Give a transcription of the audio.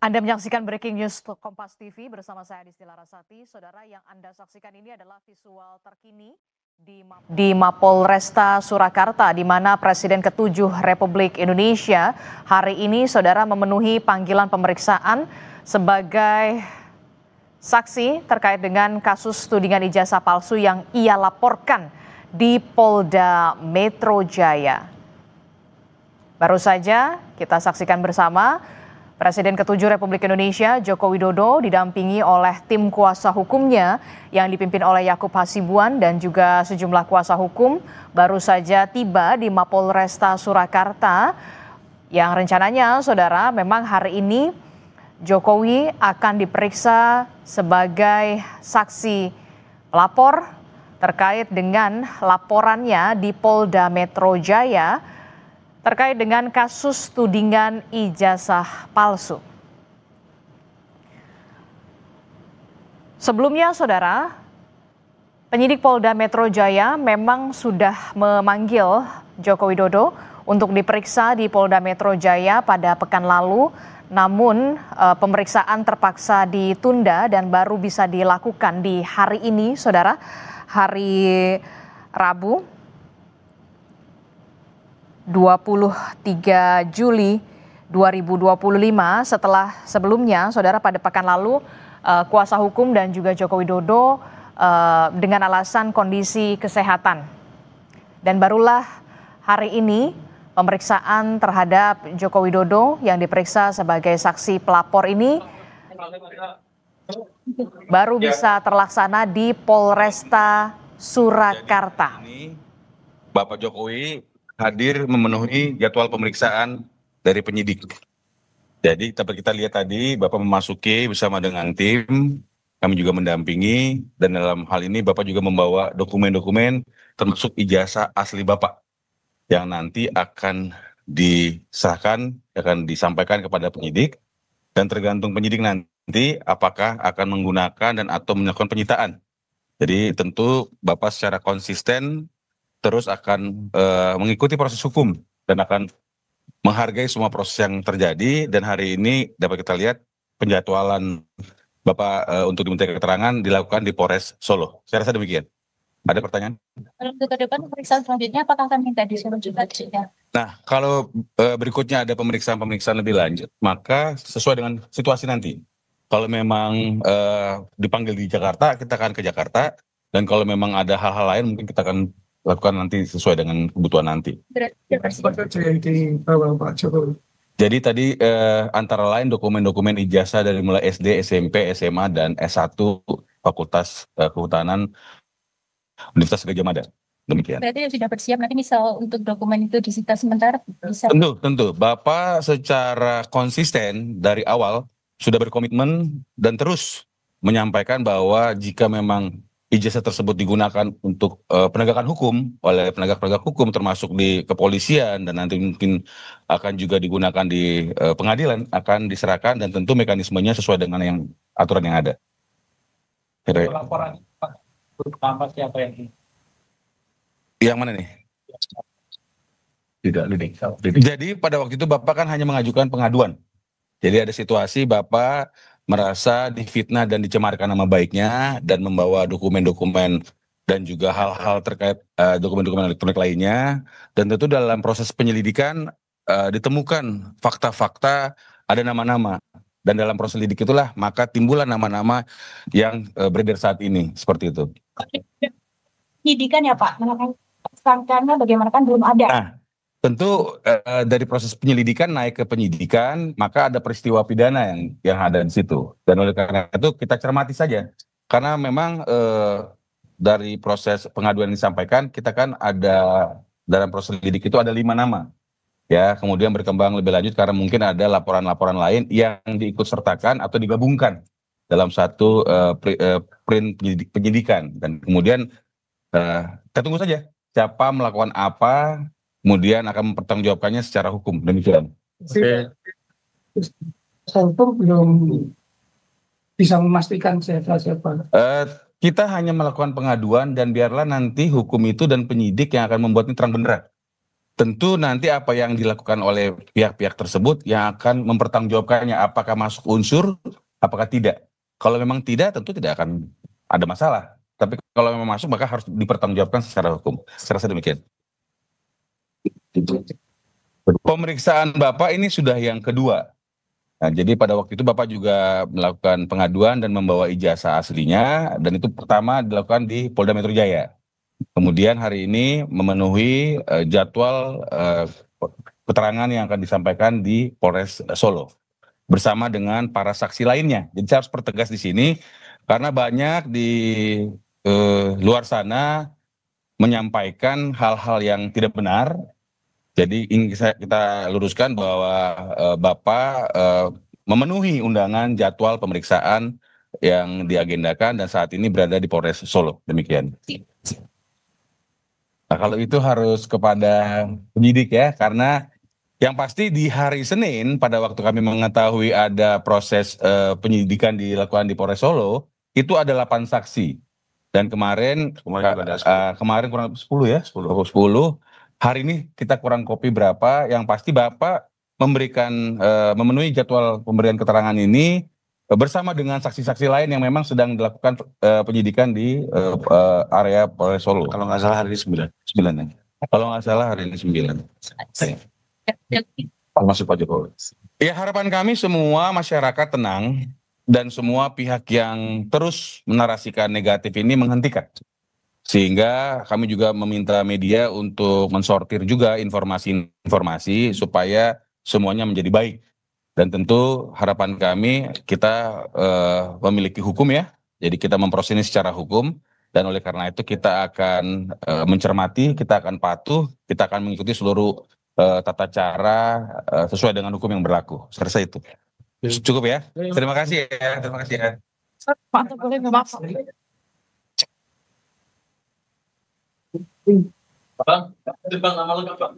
Anda menyaksikan Breaking News Kompas TV bersama saya Adisti Larasati. Saudara, yang Anda saksikan ini adalah visual terkini di Mapolresta Surakarta, di mana Presiden ke-7 Republik Indonesia hari ini, saudara, memenuhi panggilan pemeriksaan sebagai saksi terkait dengan kasus tudingan ijazah palsu yang ia laporkan di Polda Metro Jaya. Baru saja kita saksikan bersama Presiden ke-7 Republik Indonesia Joko Widodo didampingi oleh tim kuasa hukumnya yang dipimpin oleh Yakub Hasibuan dan juga sejumlah kuasa hukum baru saja tiba di Mapolresta Surakarta yang rencananya, saudara, memang hari ini Jokowi akan diperiksa sebagai saksi pelapor terkait dengan laporannya di Polda Metro Jaya terkait dengan kasus tudingan ijazah palsu. Sebelumnya, saudara, penyidik Polda Metro Jaya memang sudah memanggil Joko Widodo untuk diperiksa di Polda Metro Jaya pada pekan lalu, namun pemeriksaan terpaksa ditunda dan baru bisa dilakukan di hari ini, saudara, hari Rabu 23 Juli 2025 setelah sebelumnya, saudara, pada pekan lalu kuasa hukum dan juga Joko Widodo dengan alasan kondisi kesehatan. Dan barulah hari ini pemeriksaan terhadap Joko Widodo yang diperiksa sebagai saksi pelapor ini baru bisa terlaksana di Polresta Surakarta. Bapak Jokowi hadir memenuhi jadwal pemeriksaan dari penyidik. Jadi kita lihat tadi Bapak memasuki bersama dengan tim, kami juga mendampingi, dan dalam hal ini Bapak juga membawa dokumen-dokumen termasuk ijazah asli Bapak yang nanti akan disahkan, akan disampaikan kepada penyidik, dan tergantung penyidik nanti apakah akan menggunakan dan atau melakukan penyitaan. Jadi tentu Bapak secara konsisten terus akan mengikuti proses hukum dan akan menghargai semua proses yang terjadi, dan hari ini dapat kita lihat penjadwalan Bapak untuk dimintai keterangan dilakukan di Polres Solo. Saya rasa demikian. Ada pertanyaan? Untuk ke depan pemeriksaan selanjutnya apakah akan minta di Solo juga? Nah, kalau berikutnya ada pemeriksaan lebih lanjut, maka sesuai dengan situasi nanti. Kalau memang dipanggil di Jakarta, kita akan ke Jakarta, dan kalau memang ada hal-hal lain mungkin kita akan lakukan nanti sesuai dengan kebutuhan nanti. Jadi tadi antara lain dokumen-dokumen ijazah dari mulai SD, SMP, SMA, dan S1 Fakultas Kehutanan Universitas Gadjah Mada. Demikian. Berarti sudah bersiap nanti misal untuk dokumen itu disita sementara bisa? Tentu. Bapak secara konsisten dari awal sudah berkomitmen dan terus menyampaikan bahwa jika memang ijazah tersebut digunakan untuk penegakan hukum oleh penegak-penegak hukum termasuk di kepolisian dan nanti mungkin akan juga digunakan di pengadilan, akan diserahkan dan tentu mekanismenya sesuai dengan yang aturan yang ada. Laporan apa siapa yang mana nih? Tidak. Jadi pada waktu itu Bapak kan hanya mengajukan pengaduan. Jadi ada situasi Bapak merasa difitnah dan dicemarkan nama baiknya dan membawa dokumen-dokumen dan juga hal-hal terkait dokumen-dokumen elektronik lainnya, dan tentu dalam proses penyelidikan ditemukan fakta-fakta, ada nama-nama, dan dalam proses lidik itulah maka timbullah nama-nama yang beredar saat ini seperti itu. Penyidikan ya Pak, karena bagaimana kan belum ada. Nah, tentu dari proses penyelidikan naik ke penyidikan, maka ada peristiwa pidana yang ada di situ. Dan oleh karena itu kita cermati saja. Karena memang dari proses pengaduan yang disampaikan, kita kan ada dalam proses lidik itu ada 5 nama. Ya, kemudian berkembang lebih lanjut karena mungkin ada laporan-laporan lain yang diikut sertakan atau digabungkan dalam satu print penyidikan. Dan kemudian kita tunggu saja siapa melakukan apa, kemudian akan mempertanggungjawabkannya secara hukum. Demikian. Hukum belum bisa memastikan siapa. Kita hanya melakukan pengaduan dan biarlah nanti hukum itu dan penyidik yang akan membuat ini terang benderang. tentu nanti apa yang dilakukan oleh pihak-pihak tersebut yang akan mempertanggungjawabkannya, apakah masuk unsur, apakah tidak. Kalau memang tidak, tentu tidak akan ada masalah. Tapi kalau memang masuk, maka harus dipertanggungjawabkan secara hukum. Saya rasa demikian. Pemeriksaan Bapak ini sudah yang kedua. Nah, jadi pada waktu itu Bapak juga melakukan pengaduan dan membawa ijazah aslinya, dan itu pertama dilakukan di Polda Metro Jaya. Kemudian hari ini memenuhi jadwal keterangan yang akan disampaikan di Polres Solo bersama dengan para saksi lainnya. Jadi saya harus pertegas di sini karena banyak di luar sana menyampaikan hal-hal yang tidak benar. Jadi ingin kita luruskan bahwa Bapak memenuhi undangan jadwal pemeriksaan yang diagendakan dan saat ini berada di Polres Solo. Demikian. Nah, kalau itu harus kepada penyidik ya, karena yang pasti di hari Senin pada waktu kami mengetahui ada proses penyidikan dilakukan di Polres Solo, itu ada 8 saksi. Dan kemarin kurang 10 ya, 10. Hari ini kita kurang kopi berapa, yang pasti Bapak memberikan memenuhi jadwal pemberian keterangan ini bersama dengan saksi-saksi lain yang memang sedang dilakukan penyidikan di area Polres Solo. Kalau nggak salah hari ini 9 ya. Kalau nggak salah hari ini 9. Masuk Pak Jokowi. Ya, harapan kami semua masyarakat tenang dan semua pihak yang terus menarasikan negatif ini menghentikan. Sehingga kami juga meminta media untuk mensortir juga informasi-informasi supaya semuanya menjadi baik. Dan tentu harapan kami kita memiliki hukum ya. Jadi kita memproses ini secara hukum. Dan oleh karena itu kita akan mencermati, kita akan patuh, kita akan mengikuti seluruh tata cara sesuai dengan hukum yang berlaku. Saya rasa itu. Cukup ya. Terima kasih ya. Terima kasih ya. Pak, boleh Bapak. Bang, nama lengkap Bang.